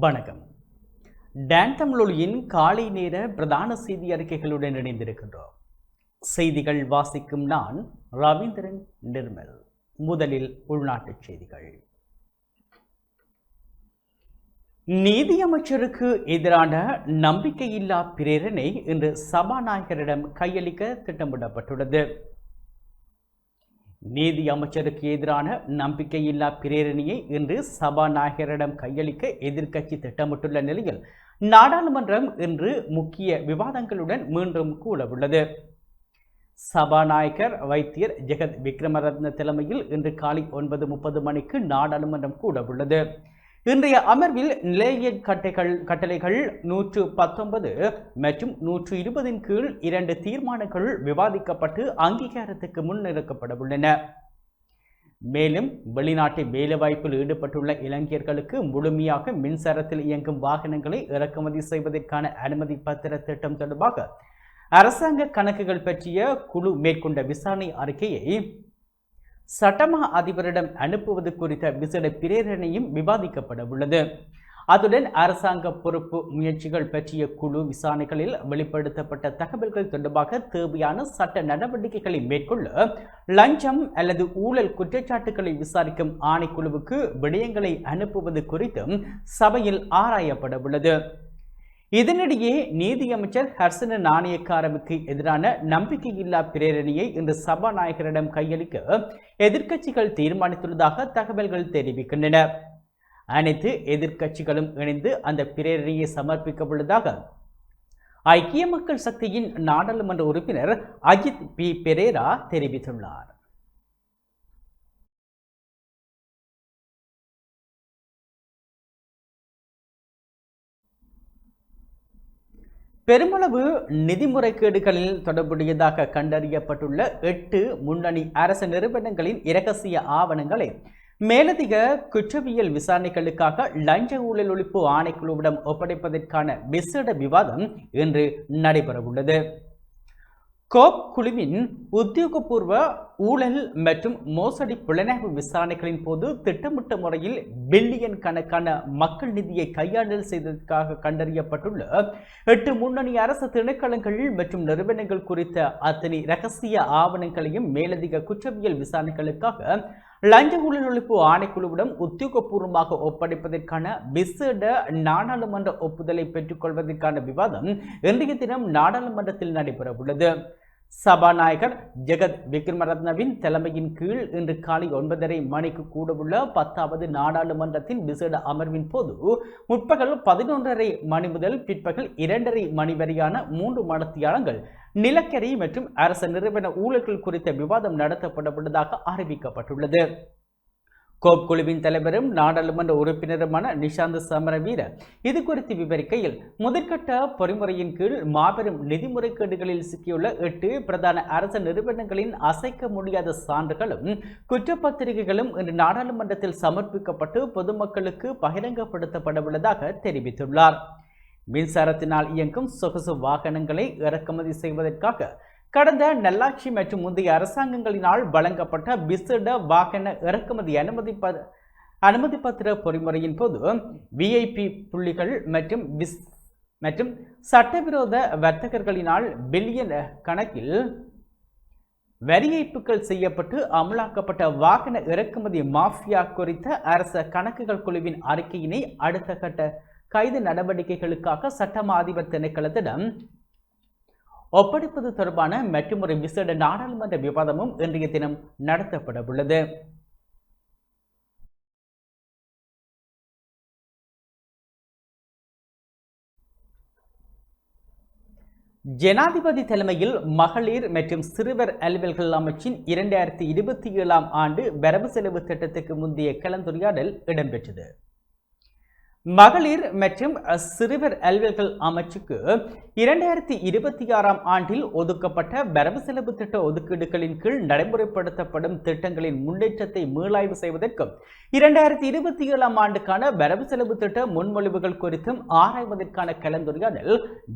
வணக்கம். டான் தமிழொலியின் காலை நேர பிரதான செய்தி அறிக்கைகளுடன் இணைந்திருக்கின்றோம். செய்திகள் வாசிக்கும் நான் ரவீந்திரன் நிர்மல். முதலில் உள்நாட்டுச் செய்திகள். நீதியமைச்சருக்கு எதிரான நம்பிக்கையில்லா பிரேரணை இன்று சபாநாயகரிடம் கையளிக்க திட்டமிடப்பட்டுள்ளது. நீதி அமைச்சருக்கு எதிரான நம்பிக்கையில்லா பிரேரணையை இன்று சபாநாயகரிடம் கையளிக்க எதிர்க்கட்சி திட்டமிட்டுள்ள நிலையில் நாடாளுமன்றம் இன்று முக்கிய விவாதங்களுடன் மீண்டும் கூடவுள்ளது. சபாநாயகர் வைத்தியர் ஜெகத் விக்ரமரத்ன தலைமையில் இன்று காலை 9:30 மணிக்கு நாடாளுமன்றம் கூடவுள்ளது. இன்றைய அமர்வில் நிலைய கட்டளைகள் 119 மற்றும் 120 கீழ் 2 தீர்மானங்கள் விவாதிக்கப்பட்டு அங்கீகாரத்துக்கு முன்னிறுக்கப்பட உள்ளன. மேலும் வெளிநாட்டு வேலைவாய்ப்பில் ஈடுபட்டுள்ள இளைஞர்களுக்கு முழுமையாக மின்சாரத்தில் இயங்கும் வாகனங்களை இறக்குமதி செய்வதற்கான அனுமதி பத்திர திட்டம் தொடர்பாக அரசாங்க கணக்குகள் பற்றிய குழு மேற்கொண்ட விசாரணை அறிக்கையை சட்டமா அதிபரிடம் அனுப்புவது குறித்த விசேட பிரேரணையும் விவாதிக்கப்பட உள்ளது. அதுடன் அரசாங்க பொறுப்பு முயற்சிகள் பற்றிய குழு விசாரணைகளில் வெளிப்படுத்தப்பட்ட தகவல்கள் தொடர்பாக தேவையான சட்ட நடவடிக்கைகளை மேற்கொள்ள லஞ்சம் அல்லது ஊழல் குற்றச்சாட்டுகளை விசாரிக்கும் ஆணைக்குழுவுக்கு விடயங்களை அனுப்புவது குறித்தும் சபையில் ஆராயப்பட உள்ளது. இதனிடையே நீதியமைச்சர் ஹர்சன நாணயக்காரவுக்கு எதிரான நம்பிக்கையில்லா பிரேரணையை இன்று சபாநாயகரிடம் கையளிக்க எதிர்க்கட்சிகள் தீர்மானித்துள்ளதாக தகவல்கள் தெரிவிக்கின்றன. அனைத்து எதிர்க்கட்சிகளும் இணைந்து அந்த பிரேரணையை சமர்ப்பிக்க உள்ளதாக ஐக்கிய மக்கள் சக்தியின் நாடாளுமன்ற உறுப்பினர் அஜித் பி பெரேரா தெரிவித்துள்ளார். பெருமளவு நிதி முறைகேடுகளில் தொடர்புடையதாக கண்டறியப்பட்டுள்ள 8 முன்னணி அரசு நிறுவனங்களின் இரகசிய ஆவணங்களை மேலதிக குற்றவியல் விசாரணைகளுக்காக லஞ்ச ஊழல் ஒழிப்பு ஆணைக்குழுவிடம் ஒப்படைப்பதற்கான விசேட விவாதம் இன்று நடைபெறவுள்ளது. கோப் குழுவின் உத்தியோகபூர்வ ஊழல் மற்றும் மோசடி புலனாய்வு விசாரணைகளின் போது திட்டமிட்ட முறையில் பில்லியன் கணக்கான மக்கள் நிதியை கையாடல் செய்ததற்காக கண்டறியப்பட்டுள்ள 8 முன்னணி அரசு திணைக்களங்கள் மற்றும் நிறுவனங்கள் குறித்த அத்தனை இரகசிய ஆவணங்களையும் மேலதிக குற்றவியல் விசாரணைகளுக்காக லஞ்ச ஊழல் ஒழிப்பு ஆணைக்குழுவிடம் உத்தியோகபூர்வமாக ஒப்படைப்பதற்கான விசேட நாடாளுமன்ற ஒப்புதலை பெற்றுக் கொள்வதற்கான விவாதம் இன்றைய தினம் நாடாளுமன்றத்தில் நடைபெறவுள்ளது. சபாநாயகர் ஜெகத் விக்ரமரத்னவின் தலைமையின் கீழ் இன்று காலை 9:30 மணிக்கு கூடவுள்ள 10வது நாடாளுமன்றத்தின் விசேட அமர்வின் போது முற்பகல் 11:30 மணி முதல் பிற்பகல் 2:30 மணி வரையான 3 மணித்தியாலங்கள் நிலக்கரி மற்றும் அரசு நிறுவன ஊழல்கள் குறித்த விவாதம் நடத்தப்பட உள்ளதாக அறிவிக்கப்பட்டுள்ளது. கோப் குழுவின் தலைவரும் நாடாளுமன்ற உறுப்பினருமான நிஷாந்த் சமரவீர இது குறித்து விவரிக்கையில், முதற்கட்ட பொறிமுறையின் கீழ் மாபெரும் நிதி முறைகேடுகளில் சிக்கியுள்ள 8 பிரதான அரசு நிறுவனங்களின் அசைக்க முடியாத சான்றுகளும் குற்றப்பத்திரிகைகளும் இன்று நாடாளுமன்றத்தில் சமர்ப்பிக்கப்பட்டு பொதுமக்களுக்கு பகிரங்கப்படுத்தப்பட உள்ளதாக தெரிவித்துள்ளார். மின்சாரத்தினால் இயங்கும் சொகுசு வாகனங்களை இறக்குமதி செய்வதற்காக கடந்த நல்லாட்சி மற்றும் முந்தைய அரசாங்கங்களினால் வழங்கப்பட்ட விசேட வாகன இறக்குமதி அனுமதி பத்திர பொறிமுறையின் போது விஐபி புள்ளிகள் மற்றும் சட்டவிரோத வர்த்தகர்களினால் பில்லியன் கணக்கில் வரி ஏய்ப்புகள் செய்யப்பட்டு அமலாக்கப்பட்ட வாகன இறக்குமதி மாஃபியா குறித்த அரச கணக்குகள் குழுவின் அறிக்கையினை அடுத்த கட்ட கைது நடவடிக்கைகளுக்காக சட்டமா அதிபர் திணைக்களத்திடம் ஒப்படைப்பது தொடர்பான மற்றொரு விசேட நாடாளுமன்ற விவாதமும் இன்றைய தினம் நடத்தப்பட உள்ளது. ஜனாதிபதி தலைமையில் மகளிர் மற்றும் சிறுவர் அலுவல்கள் அமைச்சின் 2027 ஆண்டு வரவு செலவு திட்டத்துக்கு முந்தைய கலந்துரையாடல் இடம்பெற்றது. மகளிர் மற்றும் சிறுவர் அலுவல்கள் அமைச்சுக்கு 2026 ஆண்டில் ஒதுக்கப்பட்ட வரவு செலவு திட்ட ஒதுக்கீடுகளின் கீழ் நடைமுறைப்படுத்தப்படும் திட்டங்களின் முன்னேற்றத்தை மீளாய்வு செய்வதற்கும் 2027 ஆண்டுக்கான வரவு செலவு திட்ட முன்மொழிவுகள் குறித்தும் ஆராய்வதற்கான கலந்துரையாடல்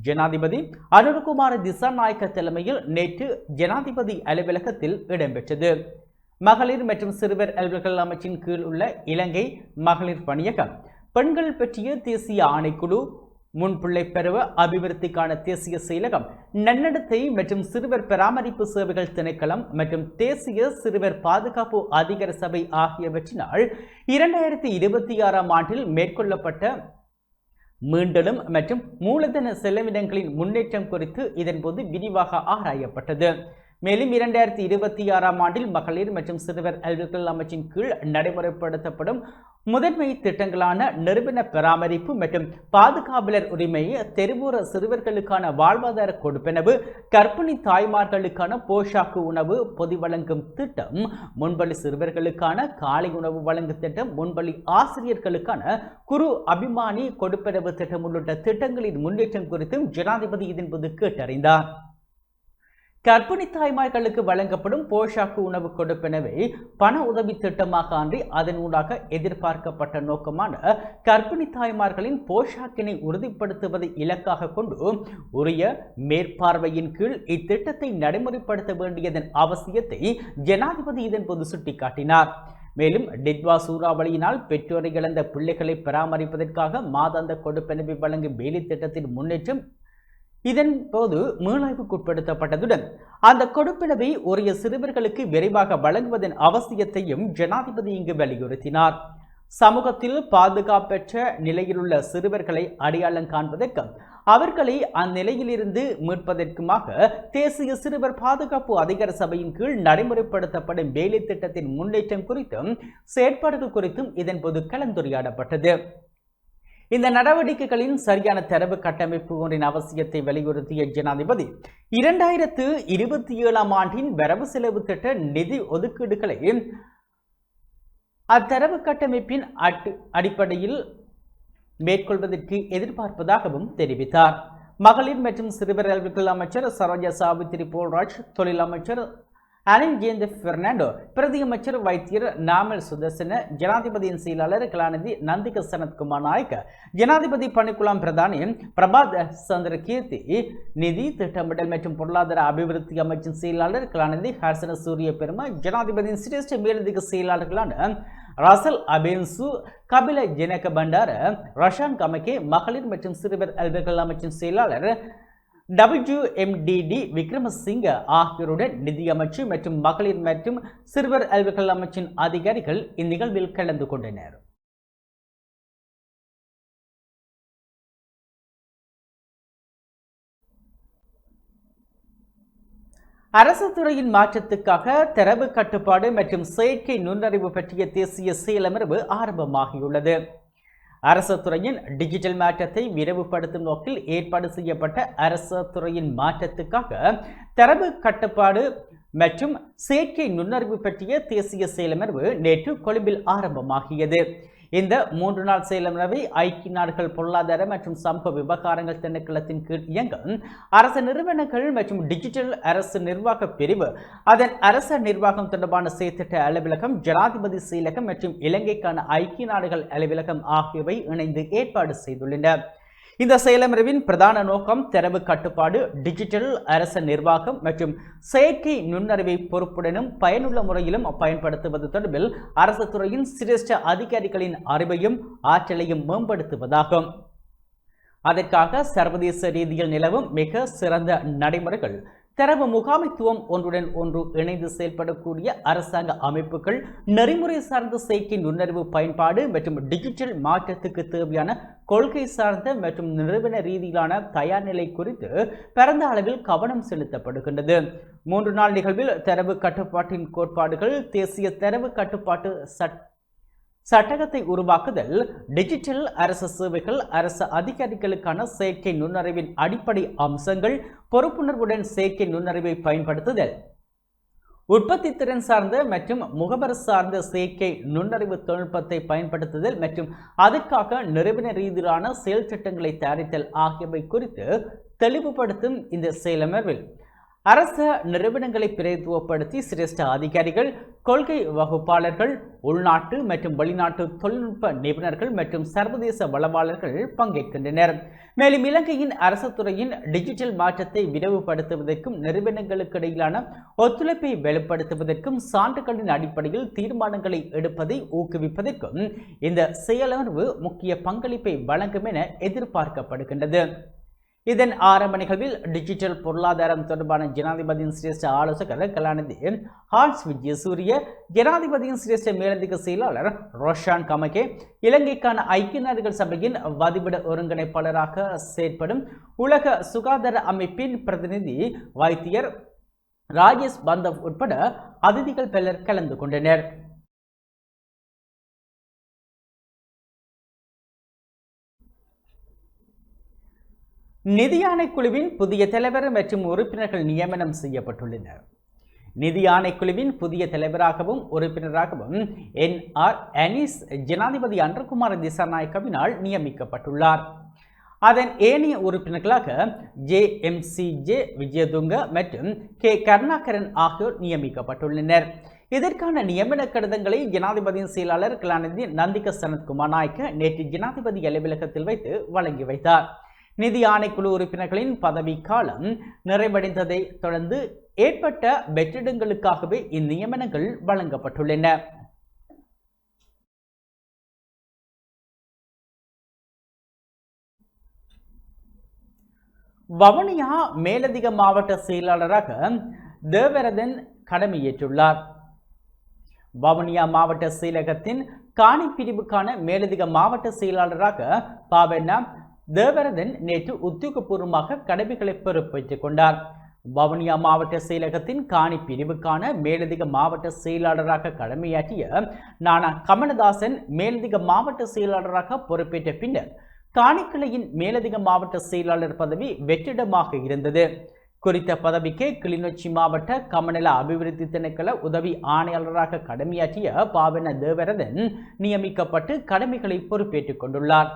ஜனாதிபதி அனுரகுமார திசாநாயக்க தலைமையில் நேற்று ஜனாதிபதி அலுவலகத்தில் இடம்பெற்றது. மகளிர் மற்றும் சிறுவர் அலுவல்கள் அமைச்சின் கீழ் உள்ள இலங்கை மகளிர் பணியகம் பெண்கள் பற்றிய தேசிய ஆணைக்குழு, முன்பிள்ளை பருவ அபிவிருத்திக்கான தேசிய செயலகம், நன்னடத்தை மற்றும் சிறுவர் பராமரிப்பு சேவைகள் திணைக்களம் மற்றும் தேசிய சிறுவர் பாதுகாப்பு அதிகார சபை ஆகியவற்றினால் 2026ஆம் ஆண்டில் மேற்கொள்ளப்பட்ட மீண்டலும் மற்றும் மூலதன செலவினங்களின் முன்னேற்றம் குறித்து இதன்போது விரிவாக ஆராயப்பட்டது. மேலும் 2026ஆம் ஆண்டில் மகளிர் மற்றும் சிறுவர் அலுவல்கள் அமைச்சின் கீழ் நடைமுறைப்படுத்தப்படும் முதன்மை திட்டங்களான நிறுவன பராமரிப்பு மற்றும் பாதுகாவலர் உரிமை, தெருவோர சிறுவர்களுக்கான வாழ்வாதார கொடுப்பனவு, கர்ப்பிணி தாய்மார்களுக்கான போஷாக்கு உணவு பொதி வழங்கும் திட்டம், முன்பள்ளி சிறுவர்களுக்கான காலை உணவு வழங்கும் திட்டம், முன்பள்ளி ஆசிரியர்களுக்கான குரு அபிமானி கொடுப்பனவு திட்டம் உள்ளிட்ட திட்டங்களின் முன்னேற்றம் குறித்தும் ஜனாதிபதி இதன்போது கேட்டறிந்தார். கர்ப்பிணி தாய்மார்களுக்கு வழங்கப்படும் போஷாக்கு உணவு கொடுப்பனவை பண உதவி திட்டமாக அன்றி அதனூடாக எதிர்பார்க்கப்பட்ட நோக்கமான கர்ப்பிணி தாய்மார்களின் போஷாக்கினை உறுதிப்படுத்துவதை இலக்காக கொண்டு உரிய மேற்பார்வையின் கீழ் இத்திட்டத்தை நடைமுறைப்படுத்த வேண்டியதன் அவசியத்தை ஜனாதிபதி இதன்போது சுட்டிக்காட்டினார். மேலும் டிட்வா சூறாவளியினால் பெற்றோரை இழந்த பிள்ளைகளை பராமரிப்பதற்காக மாதாந்த கொடுப்பனவை வழங்கும் வேலை திட்டத்தின் முன்னேற்றம் இதன் போது மீளாய்வுக்குட்படுத்தப்பட்டதுடன் அந்த கொடுப்பனவை உரிய சிறுவர்களுக்கு விரைவாக வழங்குவதன் அவசியத்தையும் ஜனாதிபதி இங்கு வலியுறுத்தினார். சமூகத்தில் பாதுகாப்பற்ற நிலையிலுள்ள சிறுவர்களை அடையாளம் காண்பதற்கும் அவர்களை அந்நிலையிலிருந்து மீட்பதற்குமாக தேசிய சிறுவர் பாதுகாப்பு அதிகார சபையின் கீழ் நடைமுறைப்படுத்தப்படும் வேலை திட்டத்தின் முன்னேற்றம் குறித்தும் செயற்பாடுகள் குறித்தும் இதன்போது கலந்துரையாடப்பட்டது. இந்த நடவடிக்கைகளின் சரியான தரவு கட்டமைப்பு ஒன்றின் அவசியத்தை வலியுறுத்திய ஜனாதிபதி 2027ஆம் ஆண்டின் வரவு செலவு திட்ட நிதி ஒதுக்கீடுகளை அத்தரவு கட்டமைப்பின் அடிப்படையில் மேற்கொள்வதற்கு எதிர்பார்ப்பதாகவும் தெரிவித்தார். மகளிர் மற்றும் சிறுவர் அலுவல்கள் அமைச்சர் சரோஜா சாவித்திரி போல்ராஜ், தொழில் அமைச்சர் அனில் ஜேந்த பெர்னாண்டோ, பிரதி அமைச்சர் வைத்தியர் நாமல் சுதர்சன, ஜனாதிபதியின் செயலாளர் கலாநிதி நந்திக சனத்குமார் நாயக், ஜனாதிபதி பணிக்குழாம் பிரதானி பிரபாத் சந்திர கீர்த்தி, நிதி திட்டமிடல் மற்றும் பொருளாதார அபிவிருத்தி அமைச்சின் செயலாளர் கலாநிதி ஹர்சன சூரிய பெருமா, ஜனாதிபதியின் சிரேஷ்ட மேலதிக செயலாளர்களான ரசல் அபேன்சு, கபில ஜெனக பண்டார, ரஷான் கமகே, மகளிர் மற்றும் சிறுவர் அலுவல்கள் அமைச்சின் செயலாளர் WMDD விக்ரமசிங்க ஆகியோருடன் நிதியமைச்சு மற்றும் மகளிர் மற்றும் சிறுவர் அலுவல்கள் அமைச்சின் அதிகாரிகள் இந்நிகழ்வில் கலந்து கொண்டனர். அரசு துறையின் மாற்றத்துக்காக தரவு கட்டுப்பாடு மற்றும் செயற்கை நுண்ணறிவு பற்றிய தேசிய செயலமர்வு ஆரம்பமாகியுள்ளது. அரசு துறையின் டிஜிட்டல் மாற்றத்தை விரைவுபடுத்தும் நோக்கில் ஏற்பாடு செய்யப்பட்ட அரசு துறையின் மாற்றத்துக்காக தரவு கட்டுப்பாடு மற்றும் செயற்கை நுண்ணறிவு பற்றிய தேசிய செயலமர்வு நேற்று கொழும்பில் ஆரம்பமாகியது. இந்த 3 நாள் செயலமர்வை ஐக்கிய நாடுகள் பொருளாதார மற்றும் சமூக விவகாரங்கள் திணைக்களத்தின் கீழ் இயங்கும் அரசு நிறுவனங்கள் மற்றும் டிஜிட்டல் அரசு நிர்வாக பிரிவு, அதன் அரச நிர்வாகம் தொடர்பான செயற்திட்ட அலுவலகம், ஜனாதிபதி செயலகம் மற்றும் இலங்கைக்கான ஐக்கிய நாடுகள் அலுவலகம் ஆகியவை இணைந்து ஏற்பாடு செய்துள்ளன. இந்த செயலமர்வின் பிரதான நோக்கம் தரவு கட்டுப்பாடு, டிஜிட்டல் அரச நிர்வாகம் மற்றும் செயற்கை நுண்ணறிவை பொறுப்புடனும் பயனுள்ள முறையிலும் பயன்படுத்துவது தொடர்பில் அரசு துறையின் சிரேஷ்ட அதிகாரிகளின் அறிவையும் ஆற்றலையும் மேம்படுத்துவதாகும். அதற்காக சர்வதேச ரீதியில் நிலவும் மிக சிறந்த நடைமுறைகள், தரவு முகாமைத்துவம், ஒன்றுடன் ஒன்று இணைந்து செயல்படக்கூடிய அரசாங்க அமைப்புகள், நெறிமுறை சார்ந்த செயற்கை நுண்ணறிவு பயன்பாடு மற்றும் டிஜிட்டல் மாற்றத்துக்கு தேவையான கொள்கை சார்ந்த மற்றும் நிறுவன ரீதியிலான தயார் நிலை குறித்து பரந்த அளவில் கவனம் செலுத்தப்படுகின்றது. 3 நாள் நிகழ்வில் தரவு கட்டுப்பாட்டின் கோட்பாடுகள், தேசிய தரவு கட்டுப்பாட்டு சட்டகத்தை உருவாக்குதல், டிஜிட்டல் அரசு சேவைகள், அரசு அதிகாரிகளுக்கான செயற்கை நுண்ணறிவின் அடிப்படை அம்சங்கள், பொறுப்புணர்வுடன் செயற்கை நுண்ணறிவை பயன்படுத்துதல், உற்பத்தி திறன் சார்ந்த மற்றும் முகவர் சார்ந்த செயற்கை நுண்ணறிவு தொழில்நுட்பத்தை பயன்படுத்துதல் மற்றும் அதற்காக நிறுவன ரீதியிலான செயல் திட்டங்களை தயாரித்தல் ஆகியவை குறித்து தெளிவுபடுத்தும் இந்த செயலமர்வில் அரச நிறுவனங்களை பிரதித்துவப்படுத்தி சிரேஷ்ட அதிகாரிகள், கொள்கை வகுப்பாளர்கள், உள்நாட்டு மற்றும் வெளிநாட்டு தொழில்நுட்ப நிபுணர்கள் மற்றும் சர்வதேச வளவாளர்கள் பங்கேற்கின்றனர். மேலும் இலங்கையின் அரசு துறையின் டிஜிட்டல் மாற்றத்தை விரைவுபடுத்துவதற்கும் நிறுவனங்களுக்கு இடையிலான ஒத்துழைப்பை வலுப்படுத்துவதற்கும் சான்றுகளின் அடிப்படையில் தீர்மானங்களை எடுப்பதை ஊக்குவிப்பதற்கும் இந்த செயலமர்வு முக்கிய பங்களிப்பை வழங்கும் என எதிர்பார்க்கப்படுகின்றது. இதன் ஆரம்ப நிகழ்வில் டிஜிட்டல் பொருளாதாரம் தொடர்பான ஜனாதிபதியின் சிரேஷ்ட ஆலோசகர் கலாநிதி ஹான்ஸ் விஜயசூரிய, ஜனாதிபதியின் சிரேஷ்ட மேலதிக செயலாளர் ரோஷான் கமகே, இலங்கைக்கான ஐக்கிய நாடுகள் சபையின் வதிவிட ஒருங்கிணைப்பாளராக செயற்படும் உலக சுகாதார அமைப்பின் பிரதிநிதி வைத்தியர் ராஜேஷ் பந்தவ் உட்பட அதிதிகள் பலர் கலந்து கொண்டனர். நிதி ஆணைக்குழுவின் புதிய தலைவர் மற்றும் உறுப்பினர்கள் நியமனம் செய்யப்பட்டுள்ளனர். நிதி ஆணைக்குழுவின் புதிய தலைவராகவும் உறுப்பினராகவும் NR அனீஸ் ஜனாதிபதி அன்றகுமார திசாநாயக்கவினால் நியமிக்கப்பட்டுள்ளார். அதன் ஏனைய உறுப்பினர்களாக JMCJ விஜயதுங்க மற்றும் K கருணாகரன் ஆகியோர் நியமிக்கப்பட்டுள்ளனர். இதற்கான நியமன கடிதங்களை ஜனாதிபதியின் செயலாளர் கலாநிதி நந்திக சனத்குமார் நாயக்க நேற்று ஜனாதிபதி அலுவலகத்தில் வைத்து வழங்கி வைத்தார். நிதி ஆணைக்குழு உறுப்பினர்களின் பதவி காலம் நிறைவடைந்ததை தொடர்ந்து ஏற்பட்ட வெற்றிடங்களுக்காகவே இந்நியமனங்கள் வழங்கப்பட்டுள்ளன. வவுனியா மேலதிக மாவட்ட செயலாளராக தேவரதன் கடமையேற்றுள்ளார். வவுனியா மாவட்ட செயலகத்தின் காணி பிரிவுக்கான மேலதிக மாவட்ட செயலாளராக பாவண்ணா தேவரதன் நேற்று உத்தியோகபூர்வமாக கடமைகளை பொறுப்பேற்றுக் கொண்டார். வவுனியா மாவட்ட செயலகத்தின் காணி பிரிவுக்கான மேலதிக மாவட்ட செயலாளராக கடமையாற்றிய நானா கமலதாசன் மேலதிக மாவட்ட செயலாளராக பொறுப்பேற்ற பின்னர் காணிக்கிளையின் மேலதிக மாவட்ட செயலாளர் பதவி வெற்றிடமாக இருந்தது. குறித்த பதவிக்கு கிளிநொச்சி மாவட்ட கமநல அபிவிருத்தி திணைக்கள உதவி ஆணையாளராக கடமையாற்றிய பாவண்ண தேவரதன் நியமிக்கப்பட்டு கடமைகளை பொறுப்பேற்றுக் கொண்டுள்ளார்.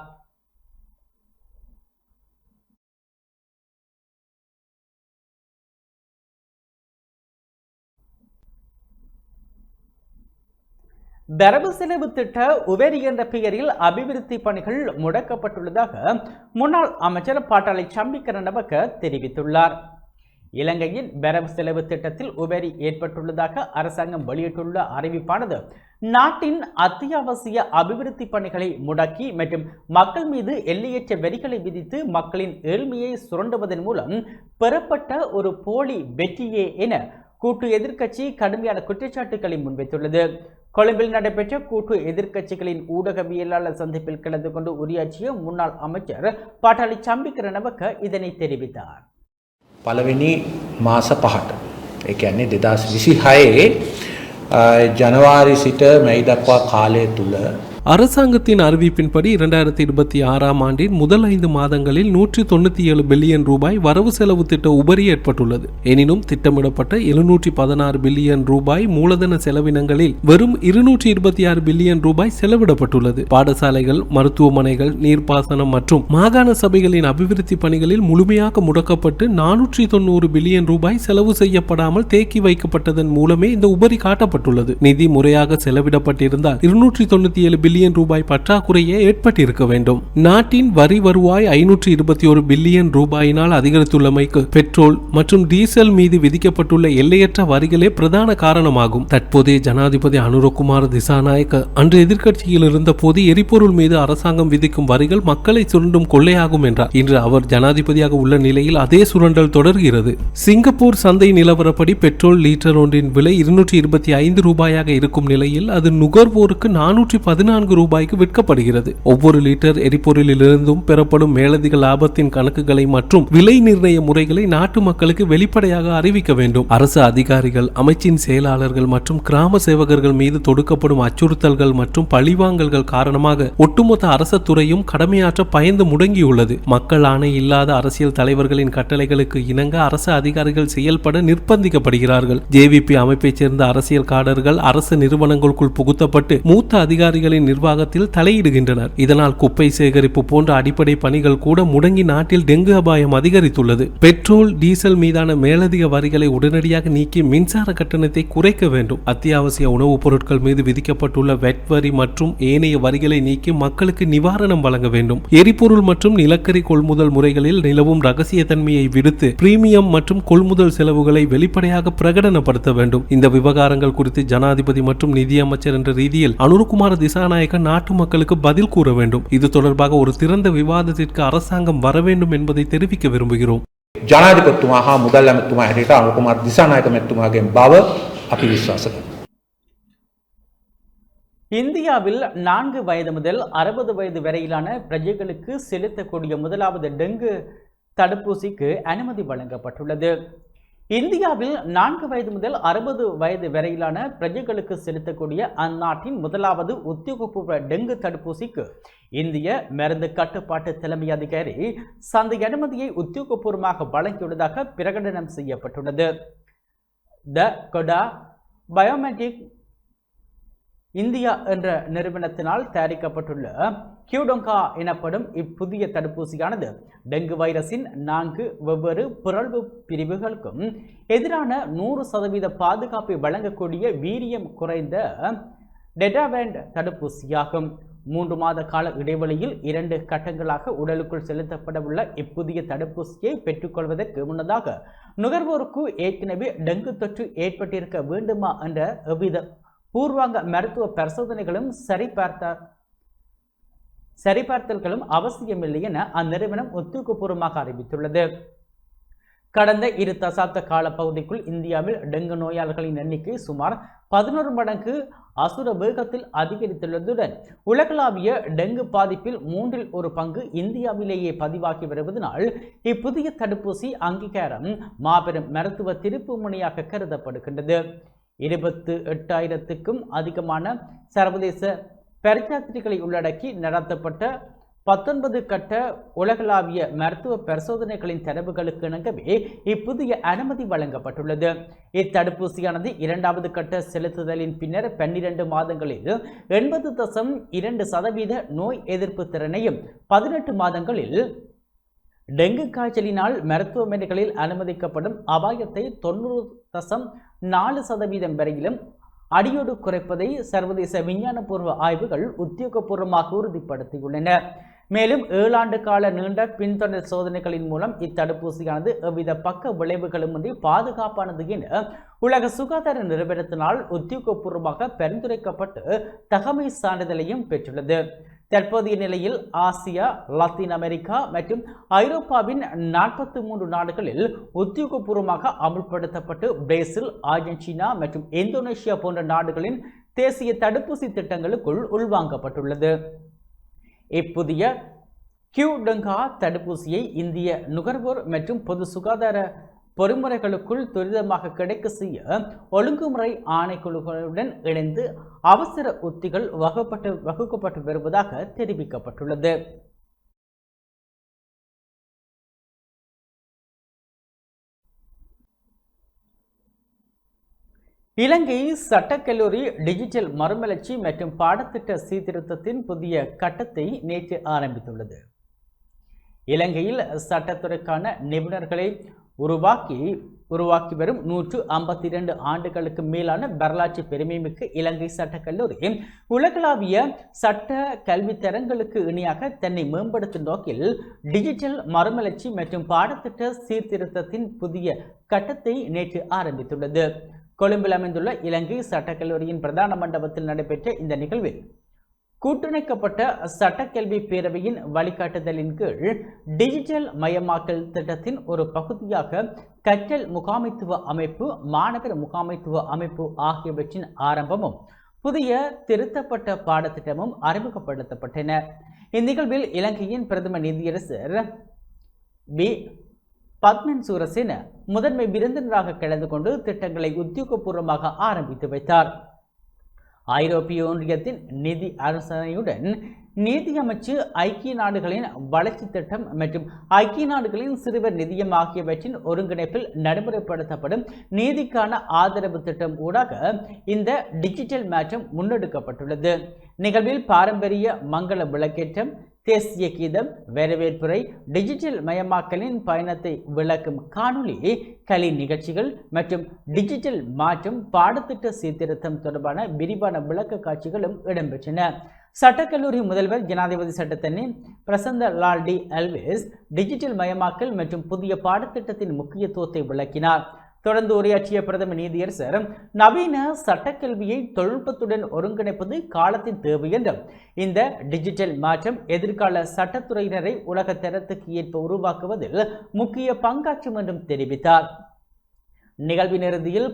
வரவு செலவு திட்ட உபரி என்ற பெயரில் அபிவிருத்தி பணிகள் முடக்கப்பட்டுள்ளதாக முன்னாள் அமைச்சர் பாட்டாளி சம்பிக்க ரணவக்க தெரிவித்துள்ளார். இலங்கையின் வரவு செலவு திட்டத்தில் உபரி ஏற்பட்டுள்ளதாக அரசாங்கம் வெளியிட்டுள்ள அறிவிப்பானது நாட்டின் அத்தியாவசிய அபிவிருத்தி பணிகளை முடக்கி மற்றும் மக்கள் மீது எல்லையற்ற வரிகளை விதித்து மக்களின் ஏழ்மையை சுரண்டுவதன் மூலம் பெறப்பட்ட ஒரு போலி வெற்றியே என கூட்டு எதிர்க்கட்சி கடுமையான குற்றச்சாட்டுகளை முன்வைத்துள்ளது. கொழும்பில் நடைபெற்ற கூட்டு எதிர்க்கட்சிகளின் ஊடகவியலாளர் சந்திப்பில் கலந்து கொண்டு உரையாற்றிய முன்னாள் அமைச்சர் பாட்டாளி சம்பிக்க ரணவக்க இதனை தெரிவித்தார். පළවෙනි මාස 5ට ඒ කියන්නේ 2026 ජනවාරි සිට මැයි දක්වා කාලය තුල அரசாங்கத்தின் அறிவிப்பின்படி 2026ஆம் ஆண்டின் முதல் 5 மாதங்களில் 197 பில்லியன் ரூபாய் வரவு செலவு திட்ட உபரி ஏற்பட்டுள்ளது. எனினும் திட்டமிடப்பட்ட 716 பில்லியன் ரூபாய் மூலதன செலவினங்களில் வெறும் 226 பில்லியன் ரூபாய் செலவிடப்பட்டுள்ளது. பாடசாலைகள், மருத்துவமனைகள், நீர்ப்பாசனம் மற்றும் மாகாண சபைகளின் அபிவிருத்தி பணிகளில் முழுமையாக முடக்கப்பட்டு 490 பில்லியன் ரூபாய் செலவு செய்யப்படாமல் தேக்கி வைக்கப்பட்டதன் மூலமே இந்த உபரி காட்டப்பட்டுள்ளது. நிதி முறையாக செலவிடப்பட்டிருந்தால் 297 பில்லியன் ரூபாய் பற்றாக்குறையே ஏற்பட்டிருக்க வேண்டும். நாட்டின் வரி வருவாய் 521 பில்லியன் ரூபாயினால் அதிகரித்துள்ளமைக்கு பெட்ரோல் மற்றும் டீசல் மீது விதிக்கப்பட்டுள்ள எல்லையற்ற வரிகளே பிரதான காரணமாகும். தற்போதைய ஜனாதிபதி அனுரகுமார திசாநாயக்க அன்று எதிர்க்கட்சியில் இருந்த போது எரிபொருள் மீது அரசாங்கம் விதிக்கும் வரிகள் மக்களை சுரண்டும் கொள்ளையாகும் என்றார். இன்று அவர் ஜனாதிபதியாக உள்ள நிலையில் அதே சுரண்டல் தொடர்கிறது. சிங்கப்பூர் சந்தை நிலவரப்படி பெட்ரோல் லீட்டர் ஒன்றின் விலை 225 ரூபாயாக இருக்கும் நிலையில் அது நுகர்வோருக்கு 414 ரூபாய்க்கு விற்கப்படுகிறது. ஒவ்வொரு லிட்டர் எரிபொருளிலிருந்தும் பெறப்படும் மேலதிக லாபத்தின் கணக்குகளை மற்றும் விலை நிர்ணய முறைகளை நாட்டு மக்களுக்கு வெளிப்படையாக அறிவிக்க வேண்டும். அரசு அதிகாரிகள், அமைச்சின் செயலாளர்கள் மற்றும் கிராம சேவகர்கள் மீது தொடுக்கப்படும் அச்சுறுத்தல்கள் மற்றும் பழிவாங்கல்கள் காரணமாக ஒட்டுமொத்த அரசு துறையும் கடமையாற்ற பயந்து முடங்கியுள்ளது. மக்கள் ஆணை இல்லாத அரசியல் தலைவர்களின் கட்டளைகளுக்கு இணங்க அரசு அதிகாரிகள் செயல்பட நிர்பந்திக்கப்படுகிறார்கள். JVP அமைப்பைச் சேர்ந்த அரசியல் காடர்கள் அரசு நிறுவனங்களுக்குள் புகுத்தப்பட்டு மூத்த அதிகாரிகளின் நிர்வாகத்தில் தலையிடுகின்றனர். இதனால் குப்பை சேகரிப்பு போன்ற அடிப்படை பணிகள் கூட முடங்கி நாட்டில் டெங்கு அபாயம் அதிகரித்துள்ளது. பெட்ரோல், டீசல் மீதான மேலதிக வரிகளை உடனடியாக நீக்கி மின்சார கட்டணத்தை குறைக்க வேண்டும். அத்தியாவசிய உணவுப் பொருட்கள் மீது விதிக்கப்பட்டுள்ள வெட் வரி மற்றும் ஏனைய வரிகளை நீக்கி மக்களுக்கு நிவாரணம் வழங்க வேண்டும். எரிபொருள் மற்றும் நிலக்கரி கொள்முதல் முறைகளில் நிலவும் ரகசிய தன்மையை விடுத்து பிரீமியம் மற்றும் கொள்முதல் செலவுகளை வெளிப்படையாக பிரகடனப்படுத்த வேண்டும். இந்த விவகாரங்கள் குறித்து ஜனாதிபதி மற்றும் நிதியமைச்சர் என்ற ரீதியில் அனுருகுமார திசாநாயக்க நாட்டு மக்களுக்கு பதில் கூற வேண்டும். இது தொடர்பாக ஒரு திறந்த விவாதத்திற்கு அரசாங்கம் வர வேண்டும் என்பதை தெரிவிக்க விரும்புகிறோம். ජනාධිපතිතුමා හා මුදල් ඇමතිතුමා හැටියට අනුකුමාර දිසානායක මැතිතුමාගේ බව අපි විශ්වාස කරනවා. இந்தியாவில் 4 வயது முதல் 60 வயது வரையிலான பிரஜைகளுக்கு செலுத்தக்கூடிய முதலாவது டெங்கு தடுப்பூசிக்கு அனுமதி வழங்கப்பட்டுள்ளது. இந்தியாவில் 4 வயது முதல் 60 வயது வரையிலான பிரஜைகளுக்கு செலுத்தக்கூடிய அந்நாட்டின் முதலாவது உத்தியோகபூர்வ டெங்கு தடுப்பூசிக்கு இந்திய மருந்து கட்டுப்பாட்டு தலைமை அதிகாரி சந்தை அனுமதியை உத்தியோகபூர்வமாக வழங்கியுள்ளதாக பிரகடனம் செய்யப்பட்டுள்ளது. த கொடா பயோமெட்ரிக் இந்தியா என்ற நிறுவனத்தினால் தயாரிக்கப்பட்டுள்ள கியூடோங்கா எனப்படும் இப்புதிய தடுப்பூசியானது டெங்கு வைரஸின் 4 வெவ்வேறு பிறழ்வு பிரிவுகளுக்கும் எதிரான 100% பாதுகாப்பை வழங்கக்கூடிய வீரியம் குறைந்த டெட்டாவேண்ட் தடுப்பூசியாகும். 3 மாத கால இடைவெளியில் 2 கட்டங்களாக உடலுக்குள் செலுத்தப்படவுள்ள இப்புதிய தடுப்பூசியை பெற்றுக்கொள்வதற்கு முன்னதாக நுகர்வோருக்கு ஏற்கனவே டெங்கு தொற்று ஏற்பட்டிருக்க வேண்டுமா என்ற எவ்வித பூர்வாங்க மருத்துவ பரிசோதனைகளும் சரிபார்த்தல்களும் அவசியமில்லை என அந்நிறுவனம் உத்தியோகபூர்வமாக அறிவித்துள்ளது. கடந்த 2 தசாப்த கால பகுதிக்குள் இந்தியாவில் டெங்கு நோயாளர்களின் எண்ணிக்கை சுமார் 11 மடங்கு அசுர வேகத்தில் அதிகரித்துள்ளதுடன் உலகளாவிய டெங்கு பாதிப்பில் 1/3 பங்கு இந்தியாவிலேயே பதிவாகி வருவதனால் இப்புதிய தடுப்பூசி அங்கீகாரம் மாபெரும் மருத்துவ திருப்பு முனையாக கருதப்படுகின்றது. 28,000க்கும் அதிகமான சர்வதேச பரிசோதனைகளை உள்ளடக்கி நடத்தப்பட்ட 19 கட்ட உலகளாவிய மருத்துவ பரிசோதனைகளின் தரவுகளுக்கு இணங்கவே இப்புதிய அனுமதி வழங்கப்பட்டுள்ளது. இத்தடுப்பூசியானது 2வது கட்ட செலுத்துதலின் பின்னர் 12 மாதங்களில் 80.2% நோய் எதிர்ப்பு திறனையும் 18 மாதங்களில் டெங்கு காய்ச்சலினால் மருத்துவமனைகளில் அனுமதிக்கப்படும் அபாயத்தை 90.4% வரையிலும் அடியோடு குறைப்பதை சர்வதேச விஞ்ஞானபூர்வ ஆய்வுகள் உத்தியோகபூர்வமாக உறுதிப்படுத்தியுள்ளன. மேலும் 7 ஆண்டு கால நீண்ட பின்தொடர் சோதனைகளின் மூலம் இத்தடுப்பூசியானது எவ்வித பக்க விளைவுகளுமின்றி பாதுகாப்பானது என உலக சுகாதார நிறுவனத்தினால் உத்தியோகபூர்வமாக பரிந்துரைக்கப்பட்டு தகமை சான்றிதழையும் பெற்றுள்ளது. தற்போதைய நிலையில் ஆசியா, லத்தீன் அமெரிக்கா மற்றும் ஐரோப்பாவின் 43 நாடுகளில் உத்தியோகபூர்வமாக அமுல்படுத்தப்பட்டு பிரேசில், அர்ஜென்டினா மற்றும் இந்தோனேஷியா போன்ற நாடுகளின் தேசிய தடுப்பூசி திட்டங்களுக்குள் உள்வாங்கப்பட்டுள்ளது. இப்புதிய கியூடோங்கா தடுப்பூசியை இந்திய நுகர்வோர் மற்றும் பொது சுகாதார பொறிமுறைகளுக்குள் துரிதமாக கிடைக்க செய்ய ஒழுங்குமுறை ஆணைக்குழுக்களுடன் இணைந்து அவசர உத்திகள் வகுக்கப்பட்டு வருவதாக தெரிவிக்கப்பட்டுள்ளது. இலங்கை சட்டக்கல்லூரி டிஜிட்டல் மறுமலர்ச்சி மற்றும் பாடத்திட்ட சீர்திருத்தத்தின் புதிய கட்டத்தை நேற்று ஆரம்பித்துள்ளது. இலங்கையில் சட்டத்துறைக்கான நிபுணர்களை உருவாக்கி வரும் 152 ஆண்டுகளுக்கு மேலான வரலாற்று பெருமைமிக்க இலங்கை சட்டக்கல்லூரி உலகளாவிய சட்ட கல்வி தரங்களுக்கு இணையாக தன்னை மேம்படுத்தும் நோக்கில் டிஜிட்டல் மறுமலர்ச்சி மற்றும் பாடத்திட்ட சீர்திருத்தத்தின் புதிய கட்டத்தை நேற்று ஆரம்பித்துள்ளது. கொழும்பில் அமைந்துள்ள இலங்கை சட்டக்கல்லூரியின் பிரதான மண்டபத்தில் நடைபெற்ற இந்த நிகழ்வில் கூட்டிணைக்கப்பட்ட சட்டக்கல்வி பேரவையின் வழிகாட்டுதலின் கீழ் டிஜிட்டல் மயமாக்கல் திட்டத்தின் ஒரு பகுதியாக கற்றல் முகாமைத்துவ அமைப்பு, மாணவர் முகாமைத்துவ அமைப்பு ஆகியவற்றின் ஆரம்பமும் புதிய திருத்தப்பட்ட பாடத்திட்டமும் அறிமுகப்படுத்தப்பட்டன. இந்நிகழ்வில் இலங்கையின் பிரதம நீதியரசர் பி பத்மன் சூரசேன முதன்மை விருந்தினராக கலந்து கொண்டு திட்டங்களை உத்தியோகபூர்வமாக ஆரம்பித்து வைத்தார். ஐரோப்பிய ஒன்றியத்தின் நிதி அரசனையுடன் நீதி அமைச்சு, ஐக்கிய நாடுகளின் வளர்ச்சி திட்டம் மற்றும் ஐக்கிய நாடுகளின் சிறுவர் நிதியம் ஆகியவற்றின் ஒருங்கிணைப்பில் நடைமுறைப்படுத்தப்படும் நீதிக்கான ஆதரவு திட்டம் ஊடாக இந்த டிஜிட்டல் மாற்றம் முன்னெடுக்கப்பட்டுள்ளது. நிகழ்வில் பாரம்பரிய மங்கள விளக்கேற்றம், தேசிய கீதம், வரவேற்புரை, டிஜிட்டல் மயமாக்கலின் பயணத்தை விளக்கும் காணொளி, கலை நிகழ்ச்சிகள் மற்றும் டிஜிட்டல் மாற்றம், பாடத்திட்ட சீர்திருத்தம் தொடர்பான விரிவான விளக்க காட்சிகளும் இடம்பெற்றன. சட்டக்கல்லூரி முதல்வர் ஜனாதிபதி சட்டத்தனி பிரசந்த லால் டி அல்வேஸ் டிஜிட்டல் மயமாக்கல் மற்றும் புதிய பாடத்திட்டத்தின் முக்கியத்துவத்தை விளக்கினார். தொடர்ந்து உரையாற்றிய பிரதம நீதியரசர், நவீன சட்டக்கல்வியை தொழில்நுட்பத்துடன் ஒருங்கிணைப்பது காலத்தின் தேவை என்றும் இந்த டிஜிட்டல் மாற்றம் எதிர்கால சட்டத்துறையினரை உலக தரத்துக்கு ஏற்ப உருவாக்குவதில் முக்கிய பங்காற்றும் என்றும் தெரிவித்தார். நிகழ்வின் இறுதியில்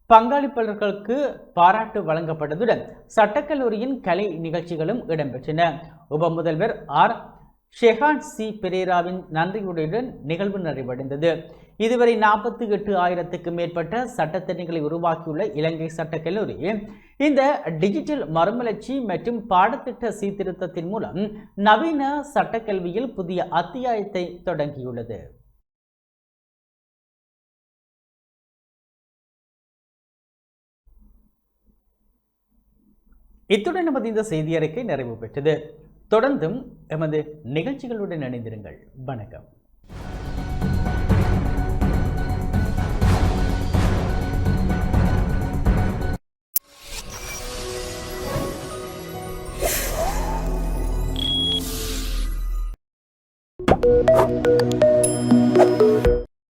பங்களிப்பாளர்களுக்கு பாராட்டு வழங்கப்பட்டதுடன் சட்டக்கல்லூரியின் கலை நிகழ்ச்சிகளும் இடம்பெற்றன. உப முதல்வர் ஆர் ஷெஹான் சி பெரேராவின் நன்றியுடன் நிகழ்வு நிறைவடைந்தது. இதுவரை 48,000க்கும் மேற்பட்ட சட்டத்திட்டங்களை உருவாக்கியுள்ள இலங்கை சட்டக்கல்லூரி இந்த டிஜிட்டல் மறுமலர்ச்சி மற்றும் பாடத்திட்ட சீர்திருத்தத்தின் மூலம் நவீன சட்டக்கல்வியில் புதிய அத்தியாயத்தை தொடங்கியுள்ளது. இத்துடன் நமது இந்த செய்தி அறிக்கை நிறைவு பெற்றது. தொடர்ந்தும் எமது நிகழ்ச்சிகளுடன் இணைந்திருங்கள். வணக்கம்.